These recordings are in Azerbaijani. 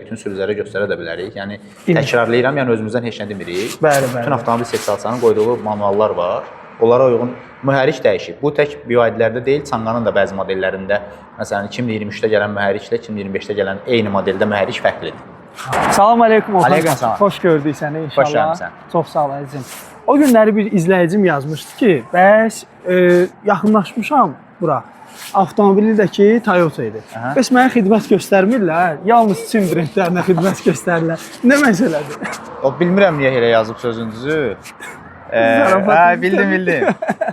bütün sürücülərə göstərə də bilərik. Yəni təkrarlayıram, yəni özümüzdən heç nə demirik. Bəli. Bütün avtomobil istehsalçılarının qoyduğu manuallar var. Onlara uyğun mühərrik dəyişib. Bu tək BYD-lərdə deyil, Çanqanın da bəzi modellərində, məsələn 2023-də gələn mühərriklə 2025-də gələn eyni modeldə mühərrik fərqlidir. Salam aleykum Orxan. Aleyküm salam. Xoş gördük səni inşallah. Xoş gəlmisən. Çox sağ ol əzizim. O günləri bir izləyicim yazmışdı ki, bəs yaxınlaşmışam bura. Avtomobildəki Toyota idi. Bəs mənə xidmət göstərmirlər, yalnız Çin brendlərinə xidmət göstərirlər. Nə məsələdir? O bilmirəm niyə elə yazıb sözünüzü. Bildim.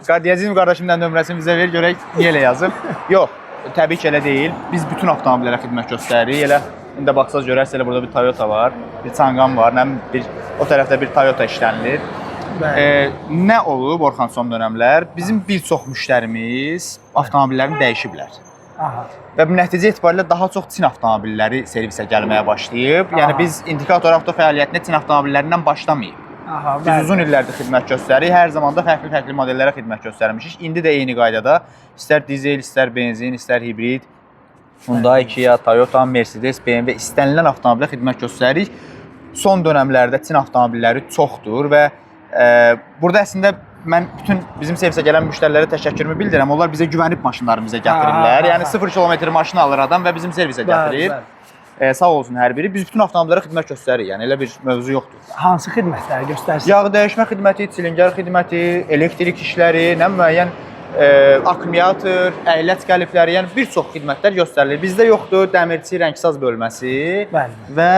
Deyəcəyim qardaşımdan nömrəsini bizə ver, görək niyə elə yazıb. Yox, təbii ki elə deyil. Biz bütün avtomobillərə xidmət göstəririk. Elə indi baxsaz görərsiniz, elə burada bir Toyota var, bir Çanqan var, o tərəfdə bir Toyota işlənilir. Nə olub Orxan son dönəmlər? Bizim bir çox müştərimiz avtomobillərini dəyişiblər. Və bu nəticə etibarilə daha çox Çin avtomobilləri servisə gəlməyə başlayıb. Yəni biz indikator avto fəaliyyətinə Çin avtomobillərindən başlamayıb. Biz uzun illərdir xidmət göstəririk. Hər zaman da fərqli modellərə xidmət göstərmişik. İndi də eyni qaydada istər dizel, istər benzin, istər hibrid, Hyundai, Kia, Toyota, Mercedes, BMW istənilən avtomobilə xidmət göstəririk. Son dövrlərdə Çin avtomobilləri çoxdur və burada əslində mən bütün bizim servisə gələn müştərilərə təşəkkürümü bildirirəm. Onlar bizə güvənib maşınlarını bizə gətirirlər. Yəni 0 kilometr maşını alır adam və bizim servisə gətirir. Sağ olsun hər biri. Biz bütün avtomobillərə xidmət göstəririk. Yəni elə bir mövzu yoxdur. Hansı xidmətləri göstərsiniz? Yağ dəyişmə xidməti, silingər xidməti, elektrik işləri, nə müəyyən akkumulyator, əylət qəlibləri, yəni bir çox xidmətlər göstərilir. Bizdə yoxdur dəmirçi, rəngsaz bölməsi və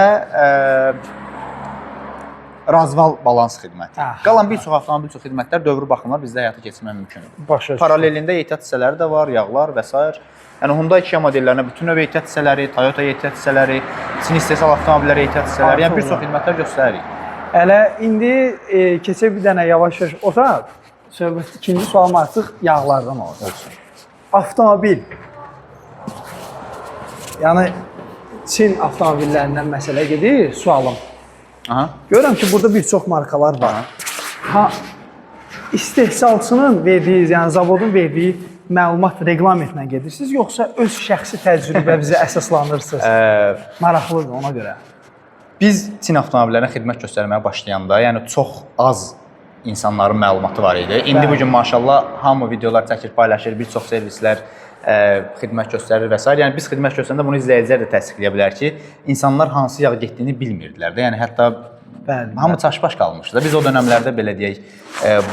razval balans xidməti. Qalan bir çox avtomobil üçün xidmətlər dövrü baxımlar bizdə həyata keçirmək mümkündür. Paralelində ehtiyat hissələri də var, yağlar və s. Yəni Hyundai, Kia modellərinə bütün növ ehtiyat hissələri, Toyota ehtiyat hissələri, Çin istehsal avtomobilləri ehtiyat hissələri, yəni bir çox xidmətlər göstəririk. Hələ indi keçə bir dənə yavaş-yavaş otaq. Söhbət ikinci sualım artıq yağlardan olsun. Avtomobil. Yəni Çin avtomobillərindən məsələ gedir, sualım. Görürəm ki, burada bir çox markalar var. İstehsalçının verdiyi, yəni zavodun verdiyi məlumat reglamentlə gedirsiniz, yoxsa öz şəxsi təcrübənizi əsaslanırsınız? Maraqlıdır ona görə. Biz Çin avtomobillərinə xidmət göstərməyə başlayanda, yəni çox az insanların məlumatı var idi. İndi bugün maşallah hamı videolar çəkir, paylaşır, bir çox servislər xidmət göstərir və s. Yəni biz xidmət göstərəndə bunu izləyicilər də təsdiqləyə bilər ki, insanlar hansı yağ getdiyini bilmirdilər də. Yəni hətta hamı çaşbaş qalmışdı. Biz o dövrlərdə belə deyək,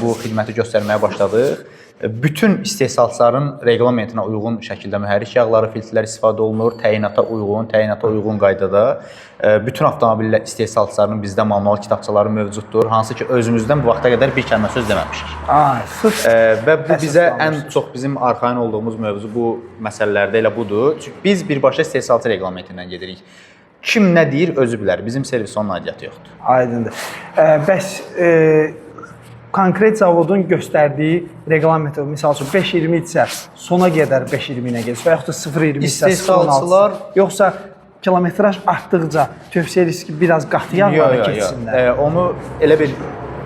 bu xidməti göstərməyə başladıq. Bütün istehsalçıların reglamentinə uyğun şəkildə mühərrik yağları, filtrlər istifadə olunur, təyinata uyğun qaydada. Bütün avtomobil istehsalçılarının bizdə manual kitabçaları mövcuddur. Hansı ki, özümüzdən bu vaxta qədər bir kəlmə söz deməmişik. Və bu bizə ən çox bizim arxain olduğumuz mövzu bu məsələlərdə elə budur. Çünki biz birbaşa istehsalçı reglamentindən gedirik. Kim nə deyir, özü bilər. Bizim servis onun aidiyyatı yoxdur. Aydındır. Bəs konkret zavodun göstərdiyi reglamentə, misal üçün 5.20 isə sona qədər 5.20 ilə gedir və yaxud da 0.20 isə 0.16, yoxsa kilometraj artdıqca tövsiyə ediriz ki, biraz qatı yağlara keçsinlər? Onu elə bir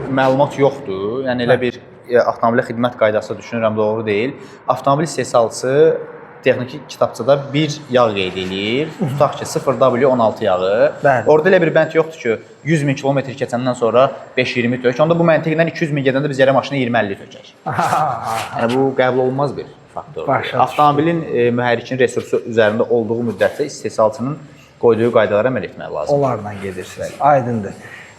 məlumat yoxdur. Yəni elə bir avtomobilə xidmət qaydası düşünürəm doğru deyil. Avtomobil istehsalçısı texniki kitabçada bir yağ qeyd edir. Tutaq ki, 0W16 yağı. Orada elə bir bənd yoxdur ki, 100.000 kilometr keçəndən sonra 5.20 tök. Onda bu məntiqlə 200.000 gedəndə biz yerə maşına 20-50 tökək. Yəni bu qəbul olunmaz bir faktordur. Avtomobilin mühərrikin resursu üzərində olduğu müddətdə istehsalçının qoyduğu qaydalara əməl etmək lazımdır. Onlarla gedirsiniz. Aydındır.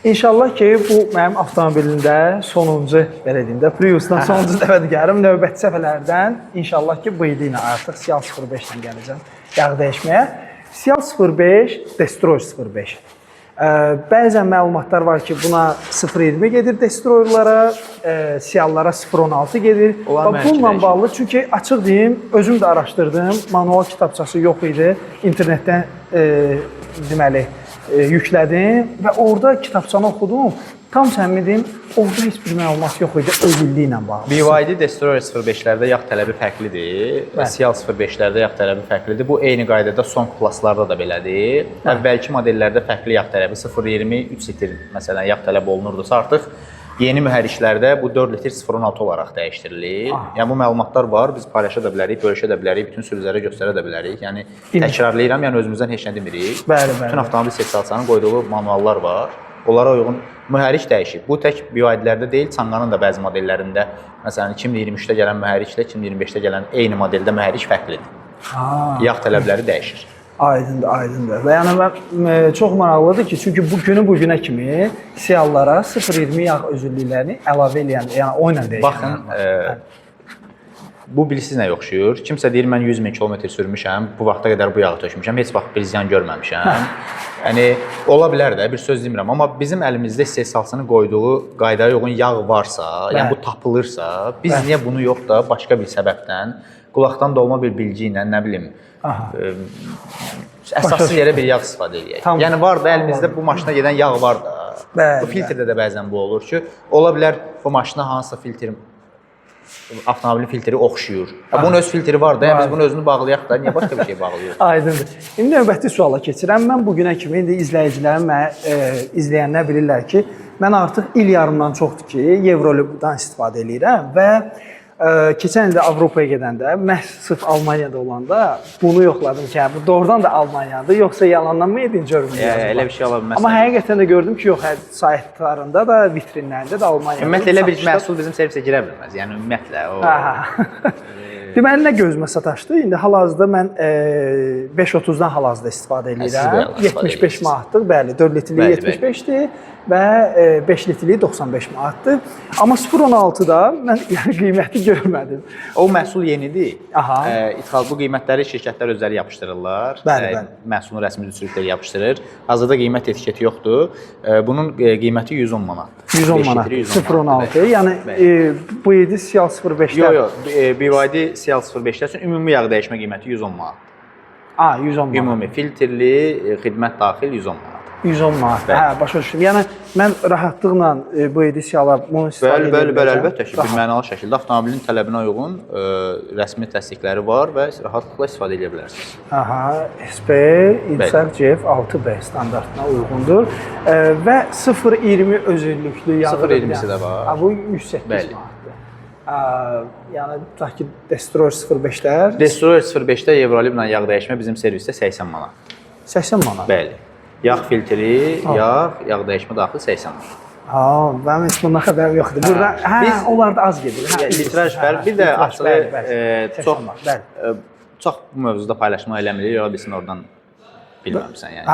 İnşallah ki, bu mənim avtomobilimdə sonuncu, belə deyim də, Prius'dan sonuncu dəfədir gəlim. Növbəti səfərlərdən inşallah ki, bu ili ilə artıq Sial 05-dən gələcəm yağ dəyişməyə. Sial 05, Destroy 05. Bəzən məlumatlar var ki, buna 0.20 gedir Destroyerlara, Siallara 0.16 gedir. Bununla bağlı, çünki açıq deyim, özüm də araşdırdım, manual kitabçası yox idi, internetdən deməli, yüklədim və orada kitabçanı oxudum. Tam səmimi orada heç bir məlumat yox idi öz illiyi ilə bağlı. BYD Destroyer 05-lərdə yağ tələbi fərqlidir, Sial 05-lərdə yağ tələbi fərqlidir. Bu eyni qaydada son klasslarda da belədir. Əvvəlki modellərdə fərqli yağ tələbi 0.20, 3 litr məsələn yağ tələb olunurdursa artıq Yeni mühərriklərdə bu 4 litr 0.6 olaraq dəyişdirilir. Yəni bu məlumatlar var, biz paylaşa da bilərik, bölüşə də bilərik, bütün sürücülərə göstərə də bilərik. Yəni təkrarlayıram, yəni özümüzdən heç nə demirik. Bütün avtomobil sertifikatçısının qoyduğu manuallar var. Onlara uyğun mühərrik dəyişir. Bu tək BYD-lərdə deyil, Çanqanın da bəzi modellərində, məsələn 2023-də gələn mühərriklə 2025-də gələn eyni modeldə mühərrik fərqlidir. Yağ tələbləri dəyişir. Aydındır, aydındır. Və yəni mən çox maraqlıdır ki, çünki bu günə kimi Siallara 0.20 yağ özüllüklərini əlavə edən, yəni o ilə dəyişir. Baxın, bu bilirsiniz nəyə oxşuyur? Kimsə deyir mən 100 min kilometr sürmüşəm, bu vaxta qədər bu yağı tökmüşəm, heç vaxt bir ziyan görməmişəm. Yəni ola bilər də, bir söz demirəm, amma bizim əlimizdə istehsalçının qoyduğu qaydaya uyğun yağ varsa, yəni bu tapılırsa, biz niyə bunu yox da başqa bir səbəbdən, qulaqdan dolma bir bilgi ilə, nə bilim, əsassız yerə bir yağ istifadə edək. Yəni var da əlimizdə bu maşına gedən yağ var da. Bu filtrdə də bəzən bu olur ki, ola bilər bu maşına hansısa filtr, avtomobilin filtri oxşuyur. Bunun öz filtri var da, biz bunun özünü bağlayaq da, niyə başqa bir şey bağlayırıq? Aydındır. İndi növbəti suala keçirəm. Mən bu günə kimi indi izləyicilərim izləyənlər bilirlər ki, mən artıq il yarımdan çoxdur ki, Evrolibdən istifadə edirəm və keçən ildə Avropaya gedəndə, məhz sırf Almaniyada olanda bunu yoxladım ki, bu doğrudan da Almaniyadır, yoxsa yalandan mı edin görmürəm? Elə bir şey ola bilməz. Amma həqiqətən də gördüm ki, yox, saytlarında da, vitrinlərində də Almaniyadır. Ümumiyyətlə elə bir məhsul bizim servisə girə bilməz. Yəni ümumiyyətlə o... Deməli, nə gözümə sataşdı? İndi hal-hazırda mən 5.30-dan hal-hazırda istifadə edirəm. 75 manatlıq, bəli, 4 litrliyi 75-dir və 5 litrliyi 95 manatdır. Amma 0.16-da mən qiyməti görmədim. O məhsul yenidir. Aha. Bu qiymətləri şirkətlər özləri yapışdırırlar. Bəli, bəli. Məhsulun rəsmi distribütör yapışdırır. Hazırda qiymət etiketi yoxdur. Bunun qiyməti 110 manatdır. 110 manat, 0.16. Yəni bu idi Sial 05-də. Yox, BYD Sial 05-lər üçün ümumi yağ dəyişmə qiyməti 110 manat. 110 manat. Ümumi filtrli, xidmət daxil 110 manat. 110 manat. Başa düşdüm. Yəni mən rahatlıqla bu edisiyalar bunu istifadə edə Bəli, əlbəttə ki, bir mənalı şəkildə avtomobilin tələbinə uyğun rəsmi təsdiqləri var və rahatlıqla istifadə edə bilərsiniz. SP İlsaq CF 6B standartına uyğundur və 0.20 özüllüklü yağı 0.20-si də var. Bu 108 manatdır. Yəni tutaq ki, Destroyer 05-lər. Destroyer 05-də Evroliblə yağ dəyişmə bizim servisdə 80 manat. 80 manat? Bəli. Yağ filtri, yağ dəyişmə daxil 80 manat. Mənim heç bundan xəbərim yoxdur. Burada onlar da az gedir. Litraj fərq. Bir də açığı çox bu mövzuda paylaşma eləmirik. Yola bilsin oradan bilməmsən yəni.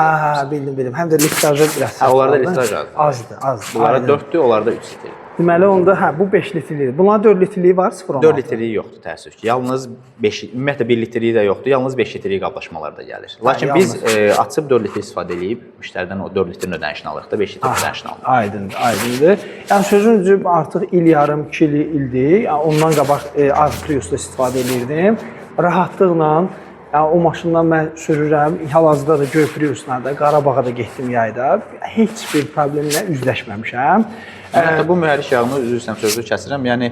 Bildim. Həm də litrajı biraz. Onlarda litraj azdır. Bunlara 4-dür, onlarda 3 litrdir. Deməli onda bu 5 litrlidir. Bunların 4 litrliyi var, 0.16. 4 litrliyi yoxdur təəssüf ki. Yalnız 5, ümumiyyətlə 1 litrliyi də yoxdur. Yalnız 5 litrlik qablaşmalarda gəlir. Lakin biz açıb 4 litr istifadə edib müştəridən o 4 litrin ödənişini alırıq da 5 litr ödənişini alırıq. Aydındır. Yəni sözünüzü artıq il yarım, 2 ildir. Yəni ondan qabaq Prius'da istifadə edirdim. Rahatlıqla o maşından mən sürürəm. Hal-hazırda da Göy Prius'la da Qarabağa da getdim yayda. Heç bir problemlə üzləşməmişəm. Hətta bu mühərrik yağını üzrsən sözü kəsirəm. Yəni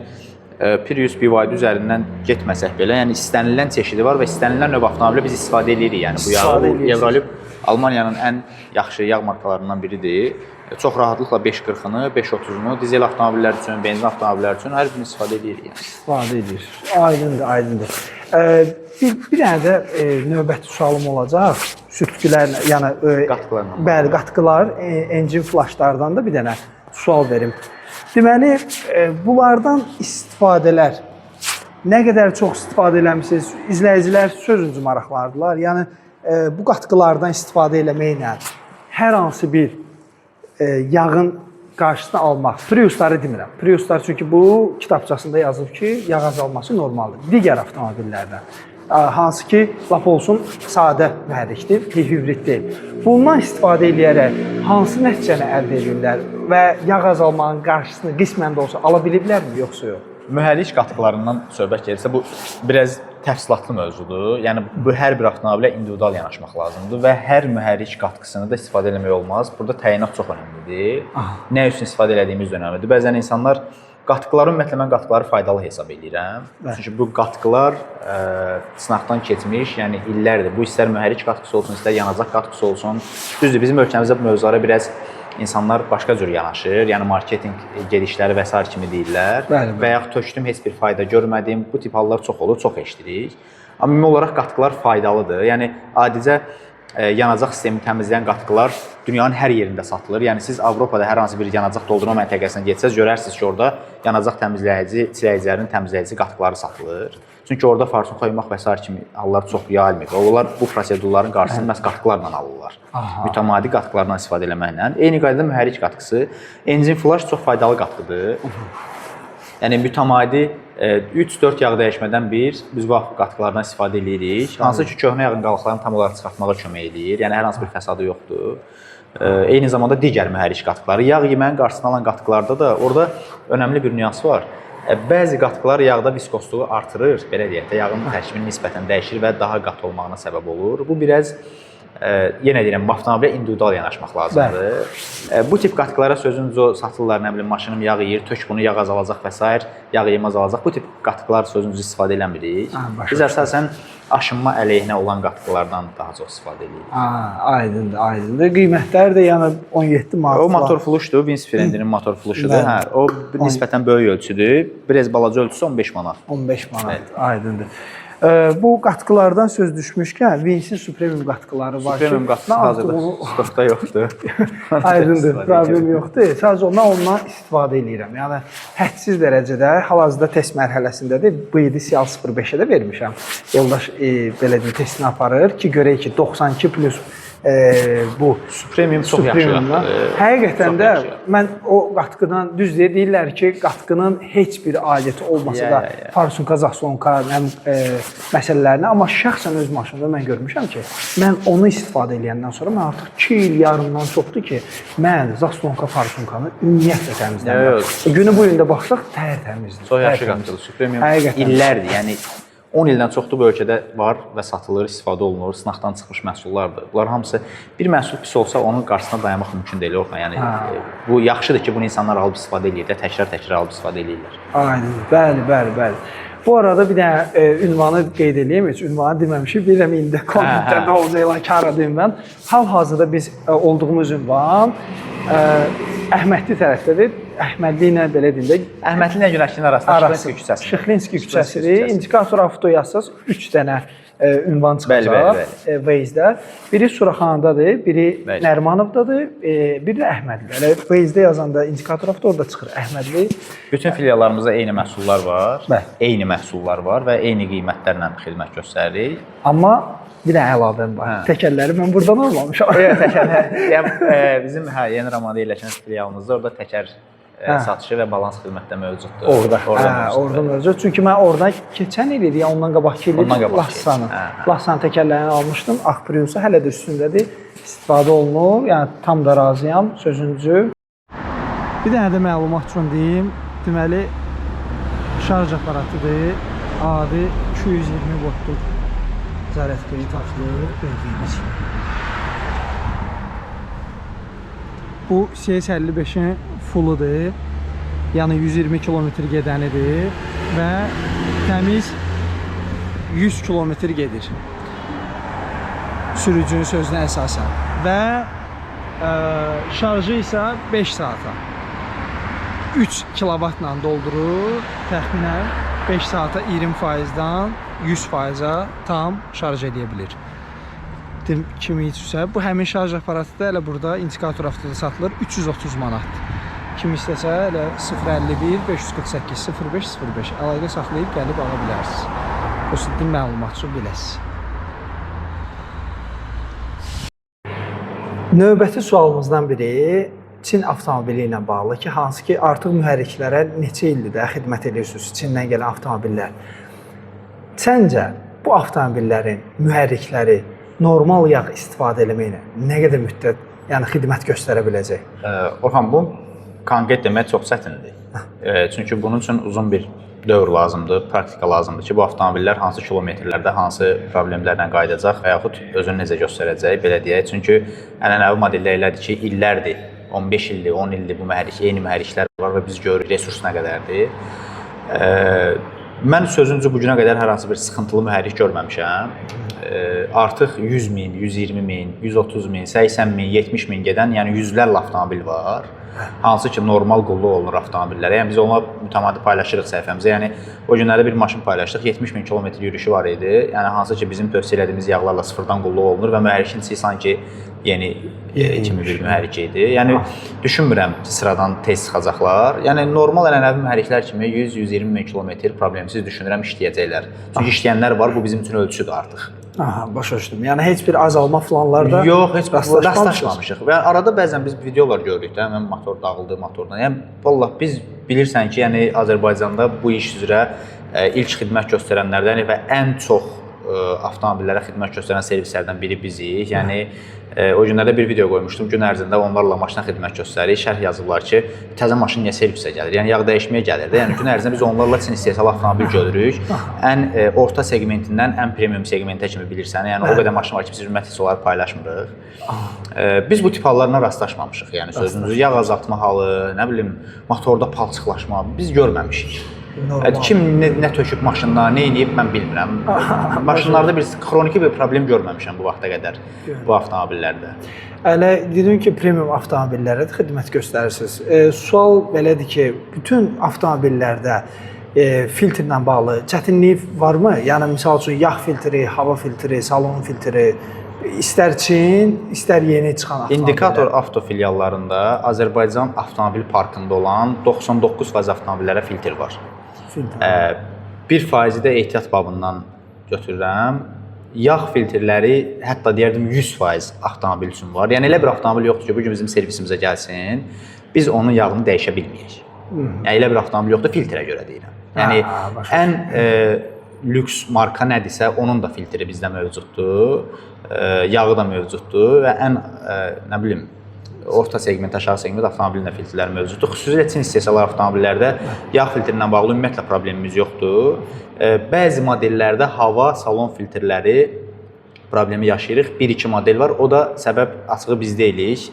Prius BYD üzərindən getməsək belə, yəni istənilən çeşidi var və istənilən növ avtomobilə biz istifadə edirik. Yəni bu yağı Evrolib Almaniyanın ən yaxşı yağ markalarından biridir. Çox rahatlıqla 540-ını, 530-unu dizel avtomobillər üçün, benzin avtomobillər üçün hər birini istifadə edirik. Yəni. İstifadə edir. Aydındır. Bir dənə də növbəti sualım olacaq. Sürtkülər, yəni qatqılarla. Bəli, qatqılar, engine flashlardan da bir dənə sual verim. Deməli, bunlardan istifadələr nə qədər çox istifadə eləmisiniz? İzləyicilər sözüncü maraqlardılar. Yəni bu qatqılardan istifadə eləməklə hər hansı bir yağın qarşısını almaq. Priusları demirəm. Priuslar çünki bu kitabçasında yazılıb ki, yağ azalması normaldır. Digər avtomobillərdən. Hansı ki, lap olsun sadə mühərrikdir, hibrid deyil. Bundan istifadə edərək hansı nəticəni əldə edirlər və yağ azalmanın qarşısını qismən də olsa ala biliblərmi, yoxsa yox? Mühərrik qatqılarından söhbət gedirsə, bu biraz təfsilatlı mövzudur. Yəni bu hər bir avtomobilə individual yanaşmaq lazımdır və hər mühərrik qatqısını da istifadə etmək olmaz. Burada təyinat çox önəmlidir. Nə üçün istifadə etdiyimiz önəmlidir. Bəzən insanlar qatqıları, ümumiyyətlə mən qatqıları faydalı hesab edirəm. Çünki bu qatqılar sınaqdan keçmiş, yəni illərdir. Bu istər mühərrik qatqısı olsun, istər yanacaq qatqısı olsun. Düzdür, bizim ölkəmizdə bu mövzulara biraz insanlar başqa cür yanaşır. Yəni marketinq gedişləri və s. kimi deyirlər. Bəli, bəli. Və yaxud tökdüm, heç bir fayda görmədim. Bu tip hallar çox olur, çox eşidirik. Amma ümumi olaraq qatqılar faydalıdır. Yəni adicə yanacaq sistemini təmizləyən qatqılar dünyanın hər yerində satılır. Yəni siz Avropada hər hansı bir yanacaq doldurma məntəqəsinə getsəz görərsiniz ki, orada yanacaq təmizləyici, çiləkçilərin təmizləyici qatqıları satılır. Çünki orada farsunka yumaq və s. kimi hallar çox yayılmır. Onlar bu prosedurların qarşısını məhz qatqılarla alırlar. Mütəmadi qatqılardan istifadə etməklə. Eyni qaydada mühərrik qatqısı, enzim flash çox faydalı qatqıdır. Yəni mütəmadi 3-4 yağ dəyişmədən biz bu qatqılardan istifadə edirik. Hansı ki, köhnə yağın qalıqlarını tam olaraq çıxartmağa kömək edir. Yəni hər hansı bir fəsadı yoxdur. Eyni zamanda digər mühərrik qatqıları, yağ yeməyin qarşısını alan qatqılarda da orada önəmli bir nüans var. Bəzi qatqılar yağda viskosluğu artırır, belə deyək də, yağın tərkibini nisbətən dəyişir və daha qat olmağına səbəb olur. Bu biraz yenə deyirəm, avtomobilə individual yanaşmaq lazımdır. Bu tip qatqılara sözünüzü satırlar, nə bilim, maşınım yağ yeyir, tök bunu yağ azalacaq və s. yağ yeyim azalacaq. Bu tip qatqılar sözünüzü istifadə eləmirik. Biz əsasən aşınma əleyhinə olan qatqılardan daha çox istifadə edirik. Aydındır, aydındır. Qiymətləri də yəni 17 manat. O motor fluşdur, Vinci Frendinin motor fluşudur. O nisbətən böyük ölçüdür. Biraz balaca ölçüsü 15 manat. 15 manat, aydındır. Bu qatqılardan söz düşmüşkən, Vinci Supremium qatqıları var ki, Supremium qatqısı hazırda stokda yoxdur. Aydındır, problem yoxdur. Sadəcə ondan istifadə edirəm. Yəni hədsiz dərəcədə hal-hazırda test mərhələsindədir. Bu il Sial 05-ə də vermişəm. Yoldaş belə deyim, testini aparır ki, görək ki 92 plus bu Supremium çox yaxşı qatqıdır. Həqiqətən də mən o qatqıdan düz deyirlər ki, qatqının heç bir aləti olmasa da farsunka, zaslonka məsələlərini, amma şəxsən öz maşınımda mən görmüşəm ki, mən onu istifadə edəndən sonra mən artıq 2 il yarımdan çoxdur ki, mən zaslonka, farsunkanı ümumiyyətlə təmizləmirəm. Günü bu ildə baxsaq tərtəmizdir. Çox yaxşı qatqıdır. Supremium illərdir. Yəni 10 ildən çoxdur bu ölkədə var və satılır, istifadə olunur, sınaqdan çıxmış məhsullardır. Bunlar hamısı bir məhsul pis olsa onun qarşısına dayanmaq mümkün deyil. Yəni bu yaxşıdır ki, bunu insanlar alıb istifadə edirlər, təkrar alıb istifadə edirlər. Aynen, bəli. Bu arada bir dənə ünvanı qeyd edeyim, heç ünvanı deməmişik, bilirəm indi kontentdə nə olacaqlar, kar edeyim mən. Hal-hazırda biz olduğumuz ünvan Əhmədli tərəfdədir. Əhmədli ilə belə deyim də, Əhmədli ilə Günəşlinin arasında Şıxlinski küçəsidir. Şıxlinski küçəsidir. İndikator avto yazsaz 3 dənə ünvan çıxacaq Waze-də. Biri Suraxanadadır, biri Nərimanovdadır, biri də Əhmədli. Waze-də yazanda indikator avto orada çıxır Əhmədli. Bütün filiallarımızda eyni məhsullar var, eyni məhsullar var və eyni qiymətlərlə xidmət göstəririk. Amma bir də əlavəm var. Təkərləri mən buradan almamışam. Təkərlər. Bizim Yeni Ramada yerləşən filialımızda orada təkər satışı və balans xidmətdə mövcuddur. Orada mövcud. Çünki mən oradan keçən il idi, ya ondan qabaqki il Lassan təkərlərini almışdım. Ağ Prius'u hələ də üstündədir. İstifadə olunur. Yəni tam da razıyam sözünüzü. Bir dənə də məlumat üçün deyim. Deməli şarj aparatıdır. Adi 220 voltluq zərətqeyi taşıyır. Gördüyünüz kimi. Bu CS55'in fulludur. Yəni 120 km gedənidir və təmiz 100 km gedir. Sürücünün sözünə əsasən. Və şarjı isə 5 saata. 3 kW-la doldurur. Təxminən 5 saata 20%-dan 100%-a tam şarj edə bilir. Kimi üçsə, bu həmin şarj aparatıdır. Elə burada indikator avtoda satılır. 330 manat. Kim istəsə, elə 051 548 0505 əlaqə saxlayıb gəlib ala bilərsiniz. O sizin məlumat üçün biləsiniz. Növbəti sualımızdan biri Çin avtomobili ilə bağlı ki, hansı ki artıq mühərriklərə neçə ildir də xidmət edirsiniz, Çindən gələn avtomobillər. Səncə bu avtomobillərin mühərrikləri normal yağ istifadə eləməklə nə qədər müddət, yəni xidmət göstərə biləcək? Orhan, bu konkret demək çox çətindir. Çünki bunun üçün uzun bir dövr lazımdır, praktika lazımdır ki, bu avtomobillər hansı kilometrlərdə hansı problemlərlə qayıdacaq və yaxud özünü necə göstərəcək, belə deyək. Çünki ənənəvi modellər elədir ki, illərdir, 15 ildir, 10 ildir bu mühərrik, eyni mühərriklər var və biz görürük resurs nə qədərdir. Mən sözüncü bu günə qədər hər hansı bir sıxıntılı mühərrik görməmişəm. Artıq 100 min, 120 min, 130 min, 80 min, 70 min gedən, yəni yüzlərlə avtomobil var. Hansı ki, normal qulluq olunur avtomobillərə. Yəni biz onunla mütəmadi paylaşırıq səhifəmizə. Yəni o günlərdə bir maşın paylaşdıq, 70 min kilometr yürüyüşü var idi. Yəni hansı ki, bizim tövsiyə elədiyimiz yağlarla sıfırdan qulluq olunur və mühərrikin içi sanki yeni kimi bir mühərrik idi. Yəni düşünmürəm sıradan tez çıxacaqlar. Yəni normal ənənəvi mühərriklər kimi 100-120 min kilometr problemsiz düşünürəm işləyəcəklər. Çünki işləyənlər var, bu bizim üçün ölçüdür artıq. Aha, başa düşdüm. Yəni heç bir azalma falanlarda yox, heç rastlaşmamışıq. Və arada bəzən biz videolar görürük də, həmin motor dağıldı, motordan. Yəni vallah biz bilirsən ki, yəni Azərbaycanda bu iş üzrə ilk xidmət göstərənlərdən və ən çox avtomobillərə xidmət göstərən servislərdən biri bizik. Yəni o günlərdə bir video qoymuşdum. Gün ərzində onlarla maşına xidmət göstəririk. Şərh yazıblar ki, təzə maşın niyə servisə gəlir? Yəni yağ dəyişməyə gəlir də. Yəni gün ərzində biz onlarla Çin istehsal avtomobil görürük. Ən orta segmentindən ən premium segmentə kimi bilirsən. Yəni o qədər maşın var ki, biz ümumiyyətlə heç onları paylaşmırıq. Biz bu tip hallarla rastlaşmamışıq. Yəni sözümüzü yağ azaltma halı, nə bilim, motorda palçıqlaşma biz görməmişik. Kim nə töküb maşından, nə edib mən bilmirəm. Maşınlarda bir xroniki bir problem görməmişəm bu vaxta qədər bu avtomobillərdə. Elə dedim ki, premium avtomobillərə də xidmət göstərirsiniz. Sual belədir ki, bütün avtomobillərdə filtrlə bağlı çətinlik varmı? Yəni misal üçün yağ filtri, hava filtri, salon filtri istər Çin, istər yeni çıxan avtomobillər. İndikator avto filiallarında Azərbaycan avtomobil parkında olan 99% avtomobillərə filtr var. 1% də ehtiyat babından götürürəm. Yağ filtrləri hətta deyərdim 100% avtomobil üçün var. Yəni elə bir avtomobil yoxdur ki, bu gün bizim servisimizə gəlsin, biz onun yağını dəyişə bilməyək. Yəni elə bir avtomobil yoxdur, filtrə görə deyirəm. Yəni ən lüks marka nədirsə, onun da filtri bizdə mövcuddur, yağı da mövcuddur və ən nə bilim orta segment, aşağı segment avtomobilin də filtrləri mövcuddur. Xüsusilə Çin istehsal avtomobillərdə yağ filtri ilə bağlı ümumiyyətlə problemimiz yoxdur. Bəzi modellərdə hava, salon filtrləri problemi yaşayırıq. 1-2 model var. O da səbəb açığı biz deyilik.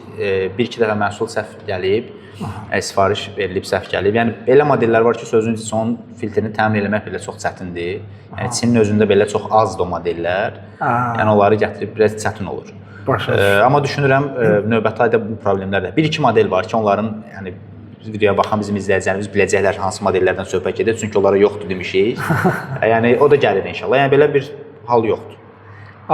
1-2 dəfə məhsul səhv gəlib, sifariş verilib, səhv gəlib. Yəni belə modellər var ki, sözün içi onun filtrini təmin etmək belə çox çətindir. Yəni Çinin özündə belə çox azdır o modellər. Yəni onları gətirib biraz çətin olur. Amma düşünürəm növbəti ayda bu problemlər də 1-2 model var ki, onların yəni videoya baxan bizim izləyicilərimiz biləcəklər hansı modellərdən söhbət gedir, çünki onlara yoxdur demişik. Yəni o da gəlir inşallah. Yəni belə bir hal yoxdur.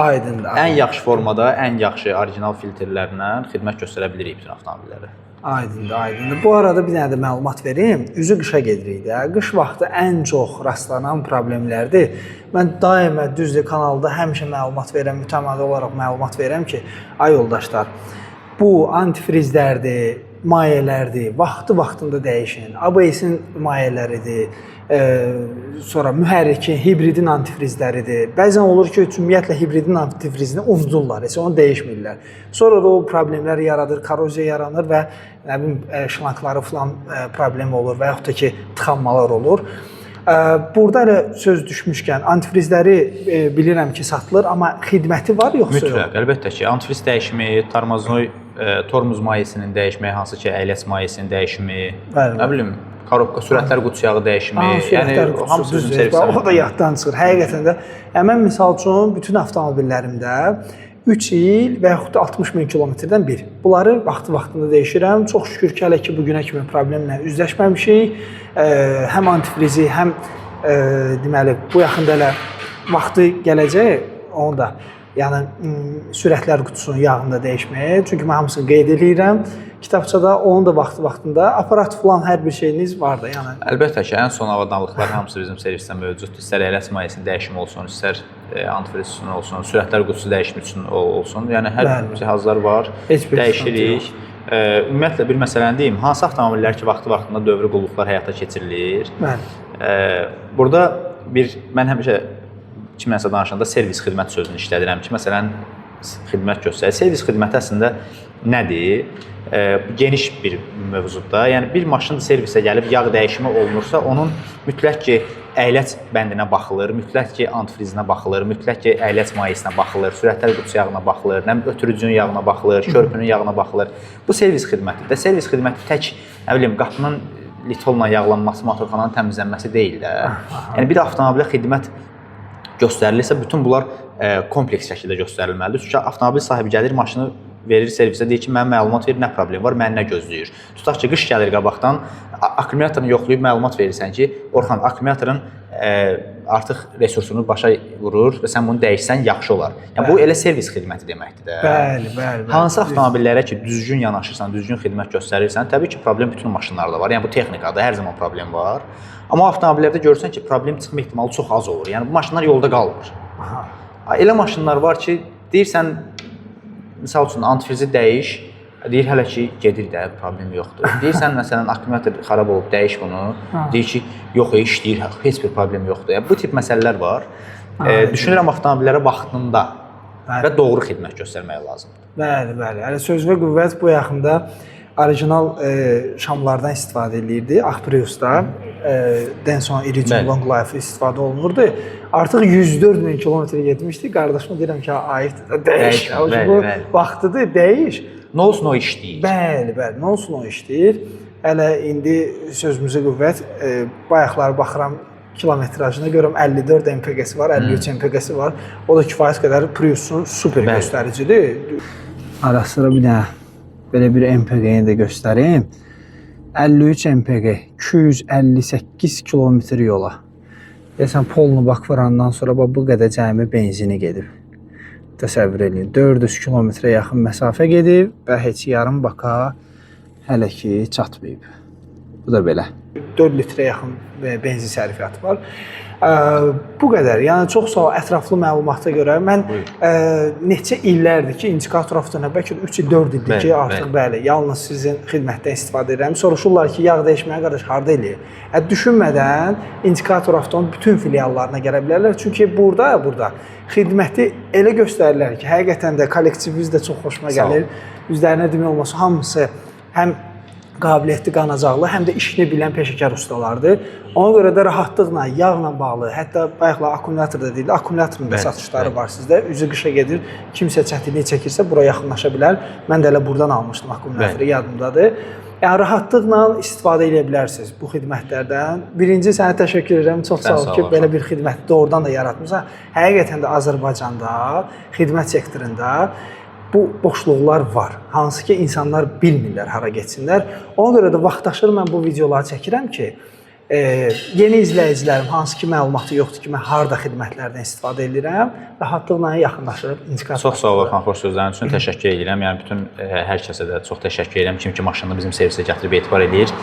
Aydındır. Ən yaxşı formada, ən yaxşı orijinal filtrlərlə xidmət göstərə bilirik bütün avtomobillərə. Aydındır, aydındır. Bu arada bir dənə də məlumat verim. Üzü qışa gedirik də. Qış vaxtı ən çox rastlanan problemlərdir. Mən daima düzdür kanalda həmişə məlumat verirəm, mütəmadi olaraq məlumat verirəm ki, ay yoldaşlar, bu antifrizlərdir, mayələrdir, vaxtında dəyişin. ABS-in mayələridir, sonra mühərrikin, hibridin antifrizləridir. Bəzən olur ki, ümumiyyətlə hibridin antifrizini unudurlar, heç onu dəyişmirlər. Sonra da o problemlər yaradır, koroziya yaranır və nə bilim şlankları falan problem olur və yaxud da ki, tıxanmalar olur. Burada elə söz düşmüşkən antifrizləri bilirəm ki, satılır, amma xidməti var yoxsa yox? Mütləq, əlbəttə ki, antifriz dəyişimi, tormuz mayesinin dəyişimi, hansı ki, əyləc mayesinin dəyişimi, nə bilim, korobka, sürətlər qutusu yağı dəyişimi, yəni hamısı bizim servislərimizdə. O da yaddan çıxır. Həqiqətən də, mən misal üçün bütün avtomobillərimdə 3 il və yaxud da 60 min kilometrdən bir. Bunları vaxtında dəyişirəm. Çox şükür ki, hələ ki, bugünə kimi problemlə üzləşməmişik. Həm antifrizi, həm deməli, bu yaxında elə vaxtı gələcək, onu da yəni sürətlər qutusunun yağını da dəyişməyə. Çünki mən hamısını qeyd edirəm. Kitabçada onun da vaxtında aparat falan hər bir şeyiniz var da. Yəni əlbəttə ki, ən son avadanlıqlar hamısı bizim servisdə mövcuddur. İstər əyləc mayesinin dəyişimi olsun, istər antifriz üçün olsun, sürətlər qutusu dəyişimi üçün olsun. Yəni hər cihazlar var, dəyişirik. Ümumiyyətlə bir məsələni deyim, hansı avtomobillər ki, vaxtında dövrü qulluqlar həyata keçirilir? Burada mən həmişə kiməsə danışanda servis xidmət sözünü işlədirəm ki, məsələn, xidmət göstərir. Servis xidməti əslində nədir? Geniş bir mövzuda. Yəni bir maşın servisə gəlib yağ dəyişimi olunursa, onun mütləq ki, əyləc bəndinə baxılır, mütləq ki, antifrizinə baxılır, mütləq ki, əyləc mayesinə baxılır, sürətlər qutusu yağına baxılır, ötürücünün yağına baxılır, körpünün yağına baxılır. Bu servis xidmətidir. Servis xidməti tək, nə bilim, qapının litolla yağlanması, motorxananın təmizlənməsi deyil də. Yəni bir də avtomobilə xidmət göstərilirsə, bütün bunlar kompleks şəkildə göstərilməlidir. Çünki avtomobil sahibi gəlir, maşını verir servisə, deyir ki, mənə məlumat verir, nə problem var, məni nə gözləyir. Tutaq ki, qış gəlir qabaqdan, akkumulyatorunu yoxlayıb məlumat verirsən ki, Orxan, akkumulyatorun artıq resursunu başa vurur və sən bunu dəyişsən yaxşı olar. Yəni bu elə servis xidməti deməkdir də. Bəli. Hansı avtomobillərə ki, düzgün yanaşırsan, düzgün xidmət göstərirsən, təbii ki, problem bütün maşınlarda var. Yəni bu texnikada hər zaman problem var. Amma avtomobillərdə görürsən ki, problem çıxma ehtimalı çox az olur. Yəni bu maşınlar yolda qalmır. Elə maşınlar var ki, deyirsən, misal üçün antifrizi dəyiş, deyir hələ ki gedir də, problem yoxdur. Deyirsən məsələn akkumulyator xarab olub, dəyiş bunu. Deyir ki, yox, işləyir, heç bir problem yoxdur. Yəni bu tip məsələlər var. Düşünürəm avtomobillərə vaxtında və doğru xidmət göstərmək lazımdır. Bəli. Hələ söz və qüvvət bu yaxında orijinal şamlardan istifadə edirdi. Priusda Denson Iridium Long Life istifadə olunurdu. Artıq 104.000 kilometr getmişdi. Qardaşıma deyirəm ki, ayıq dəyiş. Bu vaxtıdır, dəyiş. Nə olsun o işləyir. Bəli, nə olsun o işləyir. Hələ indi sözümüzə qüvvət, bayaqları baxıram kilometrajına görürəm 54 MPG-si var, 53 MPG-si var. O da kifayət qədər Priusun super göstəricidir. Ara sıra bir dənə belə bir MPG-ni də göstərim. 53 MPG, 258 kilometr yola. Deyəsən, polunu bak varandan sonra bu qədər cəmi benzini gedib. Təsəvvür edin, 400 kilometrə yaxın məsafə gedib və heç yarım baka hələ ki çatmayıb. Bu da belə. 4 litrə yaxın benzin sərfiyyatı var. Bu qədər. Yəni çox sağ ol, ətraflı məlumata görə mən neçə illərdir ki, indikator avtomobilinə bəlkə 3 il, 4 ildir ki, artıq bəli, yalnız sizin xidmətdən istifadə edirəm. Soruşurlar ki, yağ dəyişməyə qardaş harda eləyir? Düşünmədən indikator avtomobil bütün filiallarına gələ bilərlər. Çünki burada xidməti elə göstərirlər ki, həqiqətən də kollektivimiz də çox xoşuma gəlir. Üzlərinə demək olması hamısı həm qabiliyyətli, qanacaqlı, həm də işini bilən peşəkar ustalardır. Ona görə də rahatlıqla, yağla bağlı, hətta bayaqlar akkumulyatorda deyildi, akkumulyatorun da satışları var sizdə. Üzü qışa gedir, kimsə çətinlik çəkirsə bura yaxınlaşa bilər. Mən də elə buradan almışdım akkumulatoru, yadımdadır. Yəni rahatlıqla istifadə edə bilərsiniz bu xidmətlərdən. Birinci sənə təşəkkür edirəm. Çox sağ ol ki, belə bir xidməti doğrudan da yaratmısan. Həqiqətən də Azərbaycanda xidmət sektorunda bu boşluqlar var. Hansı ki, insanlar bilmirlər hara getsinlər. Ona görə də vaxtaşır mən bu videoları çəkirəm ki, yeni izləyicilərim hansı ki məlumatı yoxdur ki, mən harada xidmətlərdən istifadə edirəm, rahatlıqla yaxınlaşıb indikator. Çox sağ ol Orxan, xoş sözlərin üçün təşəkkür edirəm. Yəni bütün hər kəsə də çox təşəkkür edirəm. Kim ki maşınını bizim servisə gətirib etibar edir.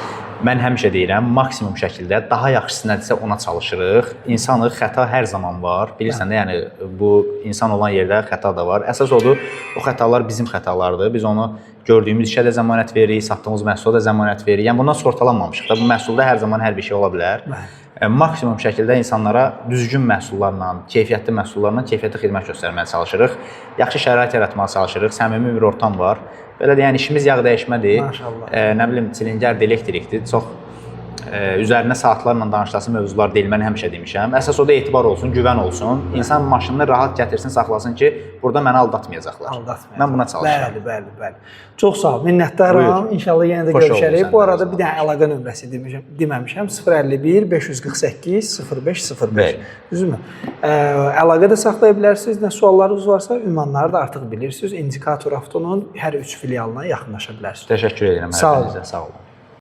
Mən həmişə deyirəm, maksimum şəkildə daha yaxşısı nədirsə ona çalışırıq. İnsanlıq, xəta hər zaman var. Bilirsən də, yəni bu insan olan yerdə xəta da var. Əsas odur, o xətalar bizim xətalardır. Biz onu gördüyümüz işə də zəmanət veririk, satdığımız məhsula da zəmanət veririk. Yəni bundan sortalanmamışıq da. Bu məhsulda hər zaman hər bir şey ola bilər. Maksimum şəkildə insanlara düzgün məhsullarla, keyfiyyətli məhsullarla keyfiyyətli xidmət göstərməyə çalışırıq. Yaxşı şərait yaratmağa çalışırıq. Səmimi bir ortam var. Belə də yəni işimiz yağ dəyişmədir. Maşallah. Nə bilim, silingərdir, elektrikdir. Çox üzərinə saatlarla danışılası mövzular deyil, mən həmişə demişəm. Əsas o da etibar olsun, güvən olsun. İnsan maşınını rahat gətirsin, saxlasın ki, burada məni aldatmayacaqlar. Mən buna çalışıram. Bəli. Çox sağ ol, minnətdaram. İnşallah yenə də görüşərik. Bu arada bir dənə əlaqə nömrəsi deməmişəm. 051 548 0505. Düzdürmü? Əlaqə də saxlaya bilərsiniz. Nə suallarınız varsa, ünvanları da artıq bilirsiniz. İndikator Avtonun hər 3 filialına yaxınlaşa bilərsiniz. Təşəkkür edirəm hər birinizə. Sağ olun.